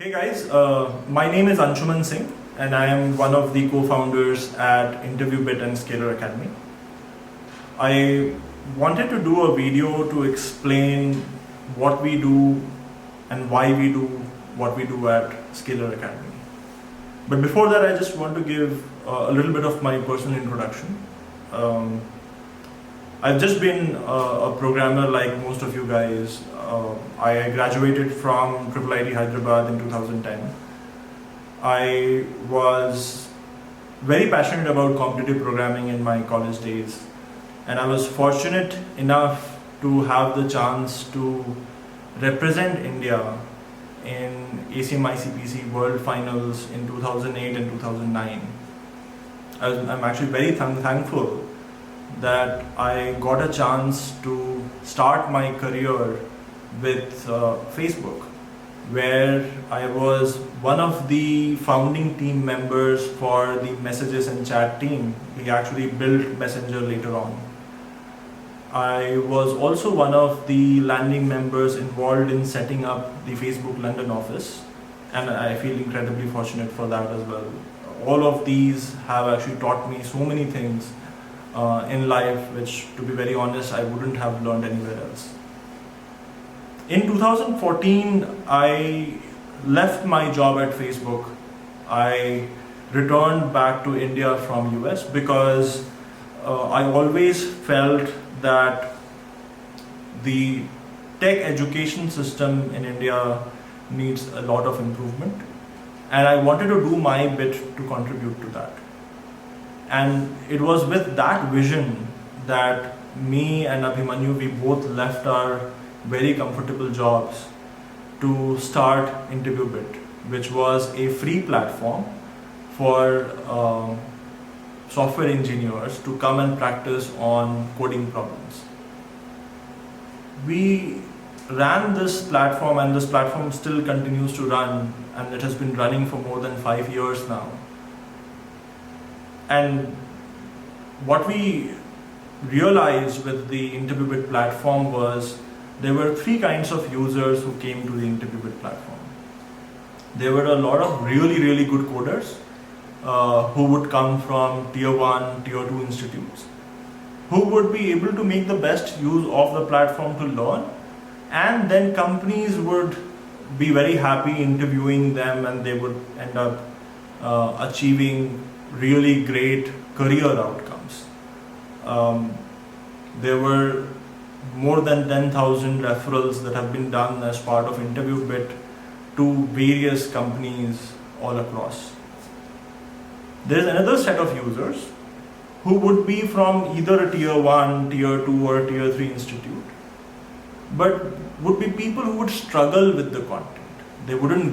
Hey guys, my name is Anshuman Singh and I am one of the co-founders at InterviewBit and Scalar Academy. I wanted to do a video to explain what we do and why we do what we do at Scalar Academy. But before that, I just want to give a little bit of my personal introduction. I've just been a programmer like most of you guys. I graduated from IIT Hyderabad in 2010. I was very passionate about competitive programming in my college days, and I was fortunate enough to have the chance to represent India in ACM-ICPC World Finals in 2008 and 2009. I'm actually very thankful that I got a chance to start my career with Facebook, where I was one of the founding team members for the messages and chat team. We actually built Messenger later on. I was also one of the landing members involved in setting up the Facebook London office, and I feel incredibly fortunate for that as well. All of these have actually taught me so many things in life, which, to be very honest, I wouldn't have learned anywhere else. In 2014, I left my job at Facebook. I returned back to India from US because I always felt that the tech education system in India needs a lot of improvement, and I wanted to do my bit to contribute to that. And it was with that vision that me and Abhimanyu, we both left our very comfortable jobs to start InterviewBit, which was a free platform for software engineers to come and practice on coding problems. We ran this platform, and this platform still continues to run, and it has been running for more than 5 years now. And what we realized with the InterviewBit platform was there were 3 kinds of users who came to the InterviewBit platform. There were a lot of really good coders who would come from tier 1, tier 2 institutes, who would be able to make the best use of the platform to learn, and then companies would be very happy interviewing them, and they would end up achieving really great career outcomes. There were more than 10,000 referrals that have been done as part of InterviewBit to various companies all across. There is another set of users who would be from either a tier 1, tier 2 or tier 3 institute, but would be people who would struggle with the content. They wouldn't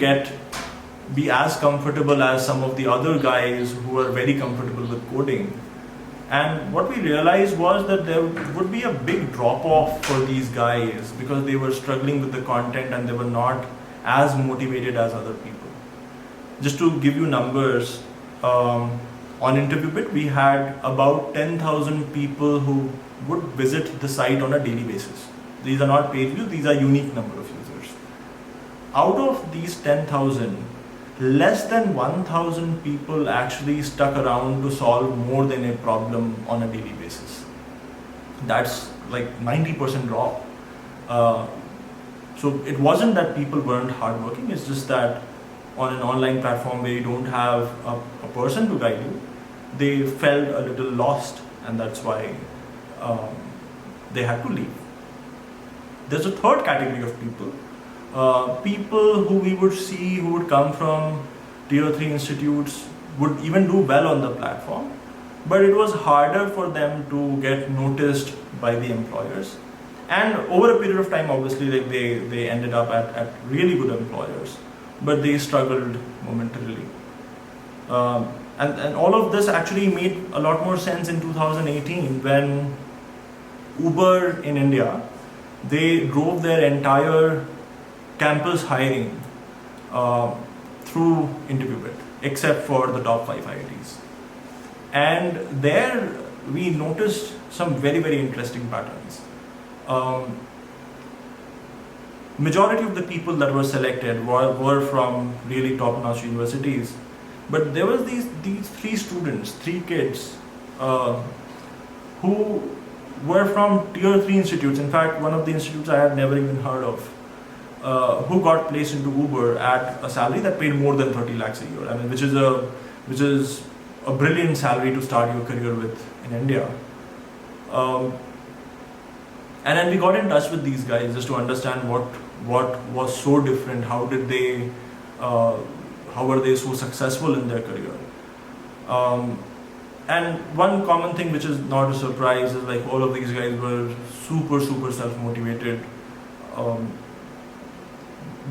be as comfortable as some of the other guys who are very comfortable with coding. And what we realized was that there would be a big drop-off for these guys because they were struggling with the content and they were not as motivated as other people. Just to give you numbers, on InterviewBit we had about 10,000 people who would visit the site on a daily basis. These are not page views, these are unique number of users. Out of these 10,000, less than 1,000 people actually stuck around to solve more than a problem on a daily basis. That's like 90% drop. So it wasn't that people weren't hardworking, it's just that on an online platform where you don't have a person to guide you, they felt a little lost, and that's why they had to leave. There's a third category of people. People who we would see who would come from tier 3 institutes would even do well on the platform, but it was harder for them to get noticed by the employers. And over a period of time, obviously, like they ended up at really good employers, but they struggled momentarily. And all of this actually made a lot more sense in 2018 when Uber in India, they drove their entire campus hiring through InterviewBit, except for the top 5 IITs. And there we noticed some very interesting patterns. majority of the people that were selected were from really top-notch universities, but there was these three kids who were from tier 3 institutes. In fact, one of the institutes I had never even heard of, who got placed into Uber at a salary that paid more than 30 lakhs a year. I mean, which is a brilliant salary to start your career with in India. And then we got in touch with these guys just to understand what was so different. How did they? How were they so successful in their career? And one common thing, which is not a surprise, is like all of these guys were super self-motivated,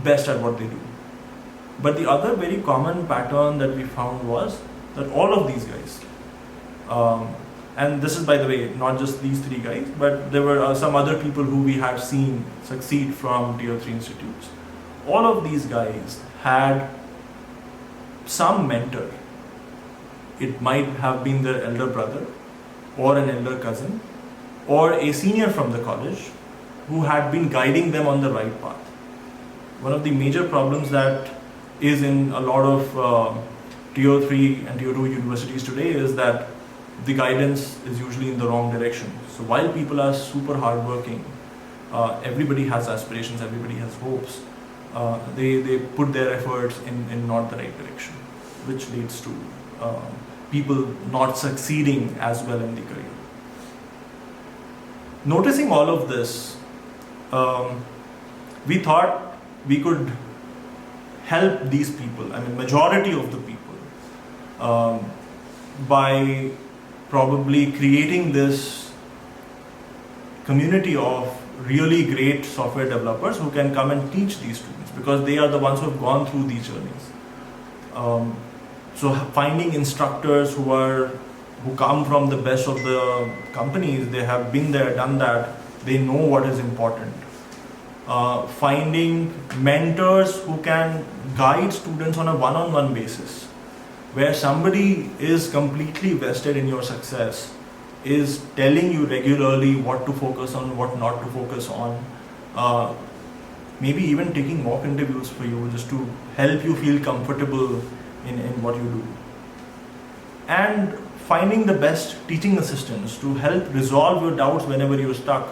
best at what they do. But the other very common pattern that we found was that all of these guys, and this is, by the way, not just these three guys, but there were some other people who we had seen succeed from tier 3 institutes. All of these guys had some mentor. It might have been their elder brother or an elder cousin or a senior from the college who had been guiding them on the right path. One of the major problems that is in a lot of tier 3 and tier 2 universities today is that the guidance is usually in the wrong direction. So while people are super hardworking, everybody has aspirations, everybody has hopes, they put their efforts in not the right direction, which leads to people not succeeding as well in the career. Noticing all of this, we thought we could help these people, I mean majority of the people, by probably creating this community of really great software developers who can come and teach these students, because they are the ones who have gone through these journeys. So finding instructors who come from the best of the companies, they have been there, done that, they know what is important. Finding mentors who can guide students on a one-on-one basis, where somebody is completely vested in your success, is telling you regularly what to focus on, what not to focus on, maybe even taking mock interviews for you just to help you feel comfortable in what you do. And finding the best teaching assistants to help resolve your doubts whenever you're stuck,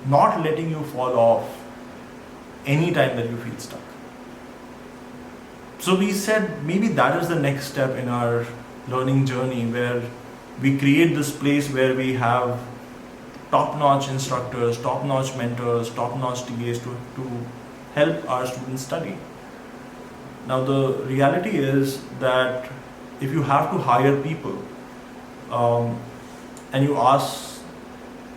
not letting you fall off anytime that you feel stuck. So we said maybe that is the next step in our learning journey, where we create this place where we have top-notch instructors, top-notch mentors, top-notch TAs to help our students study. Now the reality is that if you have to hire people and you ask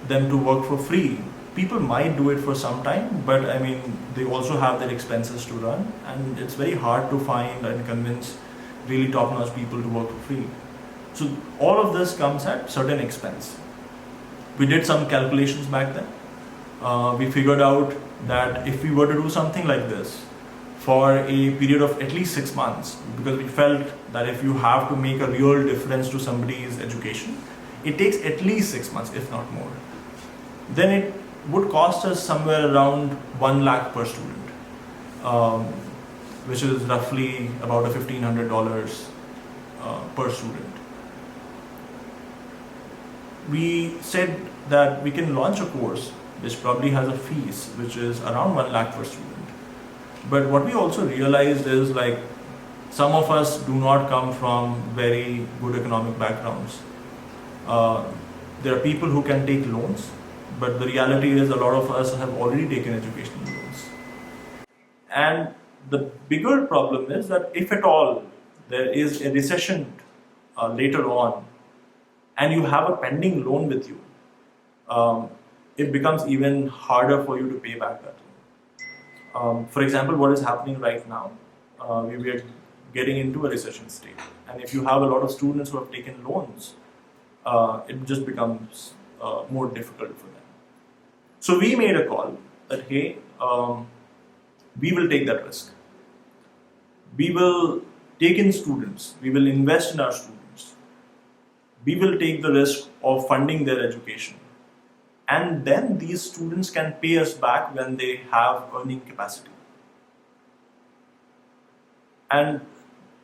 them to work for free, people might do it for some time, but I mean they also have their expenses to run, and it's very hard to find and convince really top-notch people to work for free. So all of this comes at certain expense. We did some calculations back then. We figured out that if we were to do something like this for a period of at least 6 months, because we felt that if you have to make a real difference to somebody's education, it takes at least 6 months, if not more, then it would cost us somewhere around 1 lakh per student, which is roughly about $1,500 per student. We said that we can launch a course which probably has a fees which is around 1 lakh per student. But what we also realized is, like, some of us do not come from very good economic backgrounds. There are people who can take loans, but the reality is a lot of us have already taken educational loans. And the bigger problem is that if at all there is a recession later on and you have a pending loan with you, it becomes even harder for you to pay back that loan. For example, what is happening right now, we are getting into a recession state. And if you have a lot of students who have taken loans, it just becomes more difficult for them. So we made a call that, hey, we will take that risk. We will take in students. We will invest in our students. We will take the risk of funding their education. and then these students can pay us back when they have earning capacity. And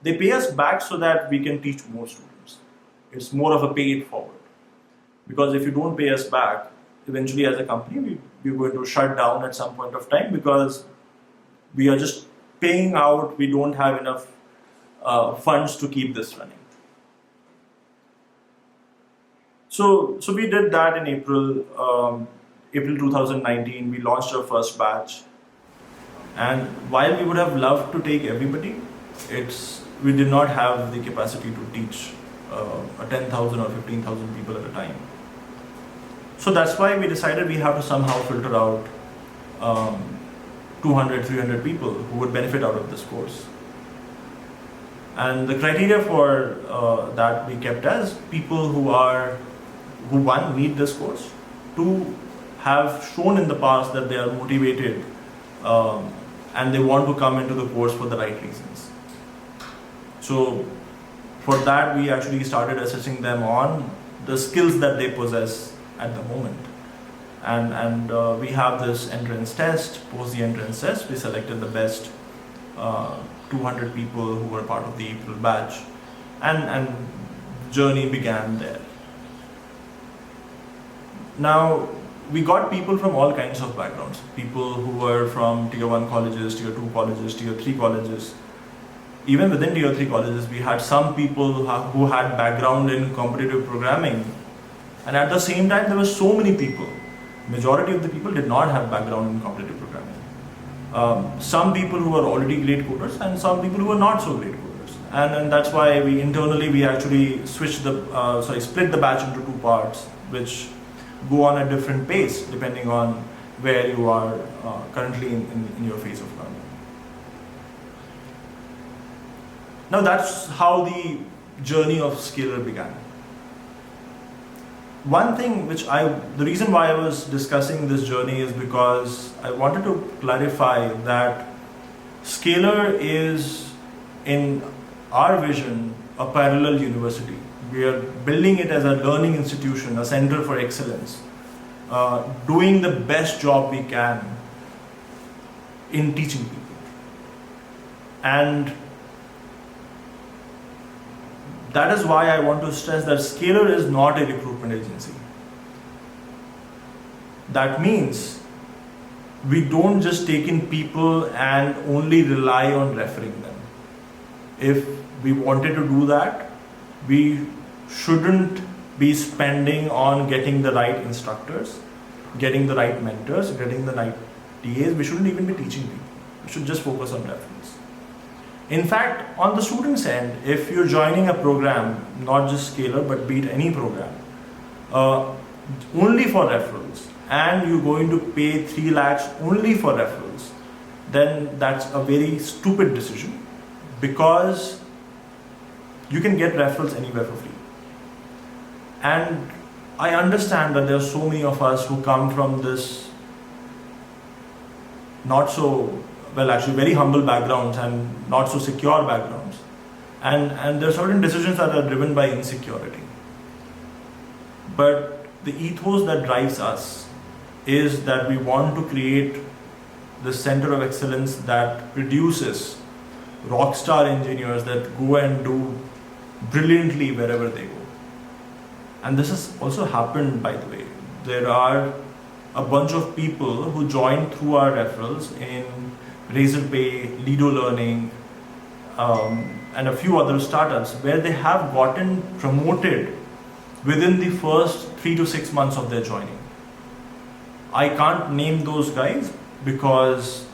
they pay us back so that we can teach more students. It's more of a pay it forward. Because if you don't pay us back, eventually as a company, we're going to shut down at some point of time because we are just paying out, we don't have enough funds to keep this running. So we did that in April 2019. We launched our first batch. And while we would have loved to take everybody, we did not have the capacity to teach 10,000 or 15,000 people at a time. So that's why we decided we have to somehow filter out 200, 300 people who would benefit out of this course. And the criteria for that we kept as people who one, need this course, two, have shown in the past that they are motivated and they want to come into the course for the right reasons. So for that, we actually started assessing them on the skills that they possess at the moment. And we have this entrance test. Post the entrance test, we selected the best 200 people who were part of the April batch, and journey began there. Now, we got people from all kinds of backgrounds. People who were from tier 1 colleges, tier 2 colleges, tier 3 colleges. Even within tier 3 colleges, we had some people who had background in competitive programming. And at the same time, there were so many people. Majority of the people did not have background in competitive programming. Some people who were already great coders and some people who were not so great coders. And that's why we actually split the batch into two parts, which go on a different pace depending on where you are currently in your phase of learning. Now that's how the journey of Scalar began. One thing the reason why I was discussing this journey is because I wanted to clarify that Scalar is, in our vision, a parallel university. We are building it as a learning institution, a center for excellence, doing the best job we can in teaching people. And that is why I want to stress that Scalar is not a recruitment agency. That means we don't just take in people and only rely on referring them. If we wanted to do that, we shouldn't be spending on getting the right instructors, getting the right mentors, getting the right TAs. We shouldn't even be teaching people. We should just focus on reference. In fact, on the student's end, if you're joining a program, not just Scalar, but be it any program, only for referrals, and you're going to pay 3 lakhs only for referrals, then that's a very stupid decision, because you can get referrals anywhere for free. And I understand that there are so many of us who come from this very humble backgrounds and not so secure backgrounds. And there are certain decisions that are driven by insecurity. But the ethos that drives us is that we want to create the center of excellence that produces rockstar engineers that go and do brilliantly wherever they go. And this has also happened, by the way. There are a bunch of people who joined through our referrals in Razorpay, Lido Learning, and a few other startups where they have gotten promoted within the first 3 to 6 months of their joining. I can't name those guys because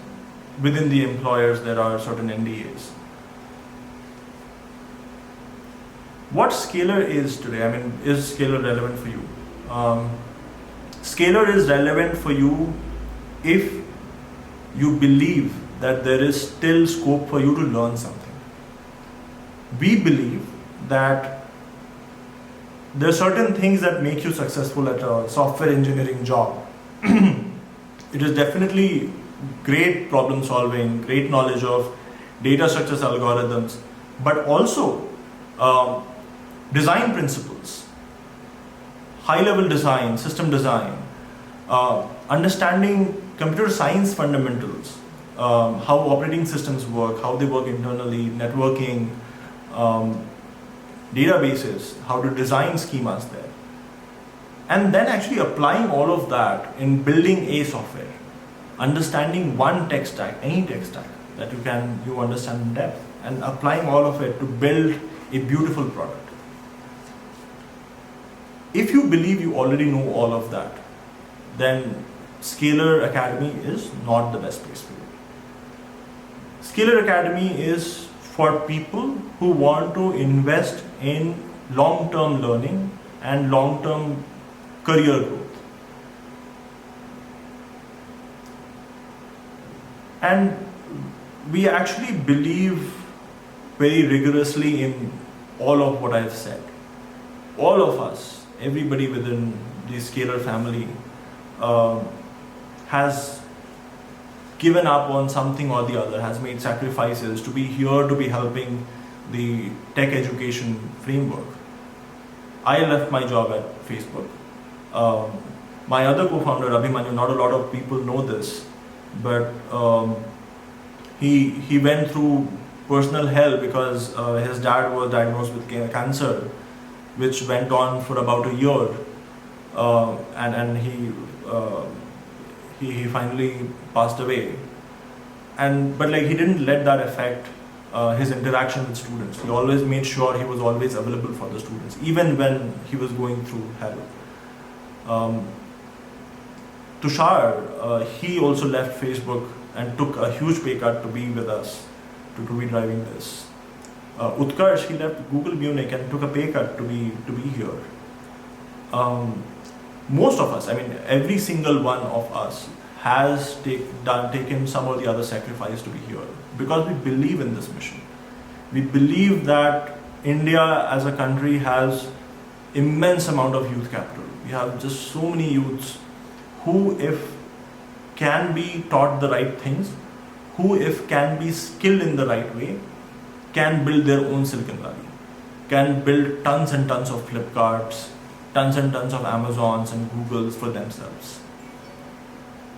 within the employers there are certain NDAs. What Scalar is today, is Scalar relevant for you? Scalar is relevant for you if you believe that there is still scope for you to learn something. We believe that there are certain things that make you successful at a software engineering job. It is definitely great problem solving, great knowledge of data structures, algorithms, but also design principles, high level design, system design, Understanding computer science fundamentals, how operating systems work, how they work internally, networking, databases, how to design schemas there. And then actually applying all of that in building a software, understanding one tech stack, any tech stack that you understand in depth, and applying all of it to build a beautiful product. If you believe you already know all of that, then Scalar Academy is not the best place for you. Scalar Academy is for people who want to invest in long-term learning and long-term career growth. And we actually believe very rigorously in all of what I've said. All of us, everybody within the Scalar family, has given up on something or the other, has made sacrifices to be here, to be helping the tech education framework. I left my job at Facebook. My other co-founder, Abhimanyu, not a lot of people know this, but he went through personal hell because his dad was diagnosed with cancer, which went on for about a year, and he finally passed away. But he didn't let that affect his interaction with students. He always made sure he was always available for the students, even when he was going through hell. Tushar, he also left Facebook and took a huge pay cut to be with us, to be driving this. Utkarsh, he left Google Munich and took a pay cut to be here. Most of us, every single one of us has taken some or the other sacrifice to be here because we believe in this mission. We believe that India as a country has immense amount of youth capital. We have just so many youths who, if can be taught the right things, who if can be skilled in the right way, can build their own Silicon Valley, can build tons and tons of Flipkarts, tons and tons of Amazons and Googles for themselves.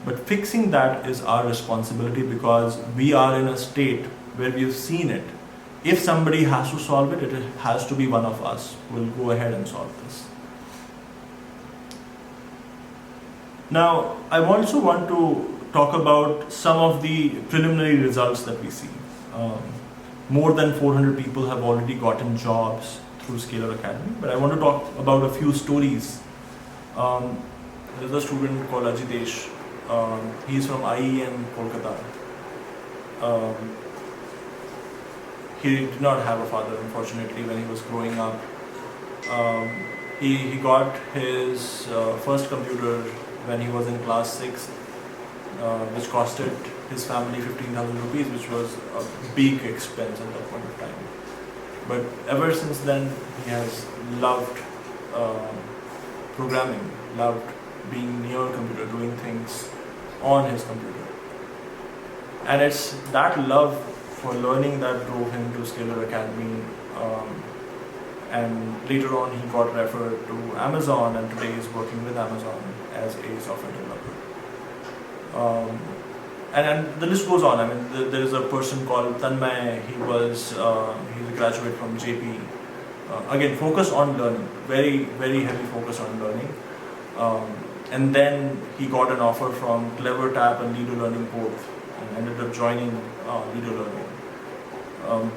But fixing that is our responsibility because we are in a state where we've seen it. If somebody has to solve it, it has to be one of us who will go ahead and solve this. Now, I also want to talk about some of the preliminary results that we see. More than 400 people have already gotten jobs through Scalar Academy, but I want to talk about a few stories. There's a student called Ajitesh. He's from IEM Kolkata. He did not have a father, unfortunately, when he was growing up. He got his first computer when he was in class 6, which costed his family 15,000 rupees, which was a big expense at that point of time. But ever since then, he has loved programming, loved being near a computer, doing things on his computer. And it's that love for learning that drove him to Scalar Academy. And later on, he got referred to Amazon, and today he's working with Amazon as a software developer. And the list goes on. There is a person called Tanmay. He's a graduate from JP. Again, focus on learning, very, very heavy focus on learning. And then he got an offer from CleverTap and Lido Learning both, and ended up joining Lido Learning.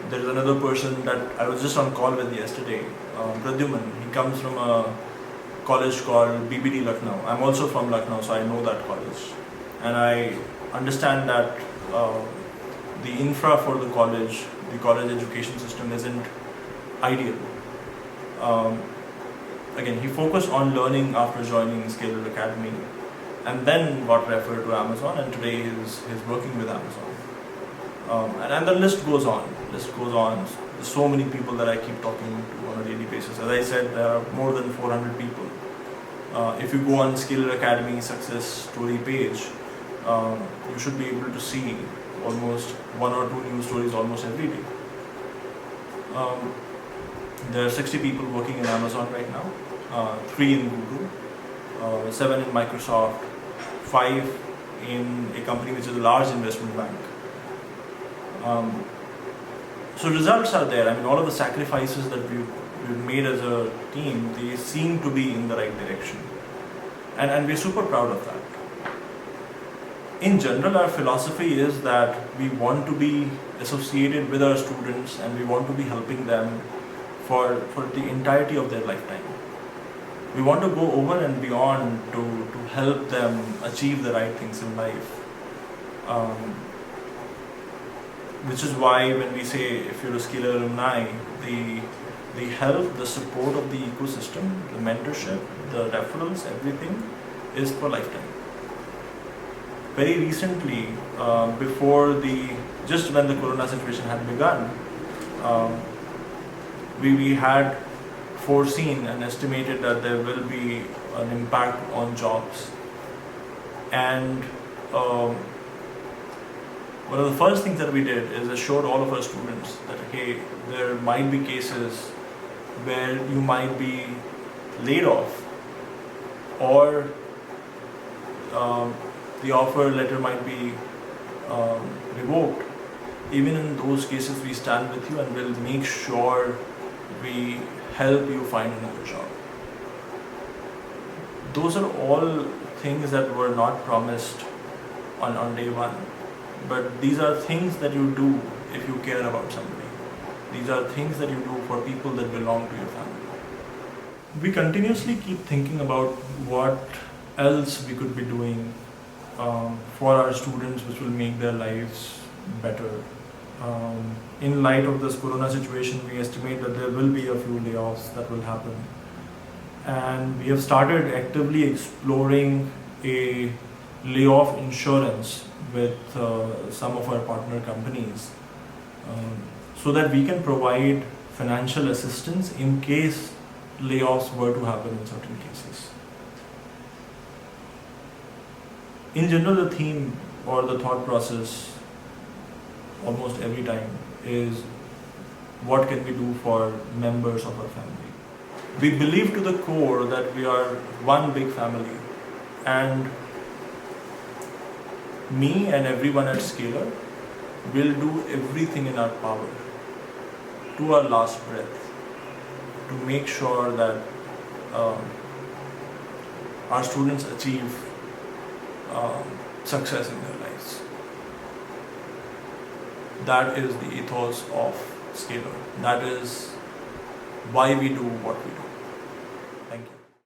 There is another person that I was just on call with yesterday, Pradyuman. He comes from a college called BBD Lucknow. I'm also from Lucknow, so I know that college. And I understand that the infra for the college education system isn't ideal. Again, he focused on learning after joining Scalar Academy, and then got referred to Amazon, and today he's working with Amazon. And the list goes on. There's so many people that I keep talking to on a daily basis. As I said, there are more than 400 people. If you go on Scalar Academy success story page, you should be able to see almost 1 or 2 news stories almost every day. There are 60 people working in Amazon right now, 3 in Google. 7 in Microsoft, 5 in a company which is a large investment bank. So results are there. I mean, all of the sacrifices that we've made as a team, they seem to be in the right direction. And we're super proud of that. In general, our philosophy is that we want to be associated with our students and we want to be helping them for the entirety of their lifetime. We want to go over and beyond to help them achieve the right things in life. Which is why when we say if you're a Scalar alumni, the help, the support of the ecosystem, the mentorship, the referrals, everything is for lifetime. Very recently, just when the corona situation had begun, we had foreseen and estimated that there will be an impact on jobs. And one of the first things that we did is assured all of our students that, hey, there might be cases where you might be laid off, or the offer letter might be revoked. Even in those cases, we stand with you and will make sure we help you find another job. Those are all things that were not promised on day one, but these are things that you do if you care about somebody. These are things that you do for people that belong to your family. We continuously keep thinking about what else we could be doing for our students, which will make their lives better. In light of this corona situation, we estimate that there will be a few layoffs that will happen. And we have started actively exploring a layoff insurance with some of our partner companies so that we can provide financial assistance in case layoffs were to happen in certain cases. In general, the theme or the thought process almost every time is what can we do for members of our family. We believe to the core that we are one big family, and me and everyone at Scalar will do everything in our power to our last breath to make sure that our students achieve success in their lives. That is the ethos of Scalar. That is why we do what we do.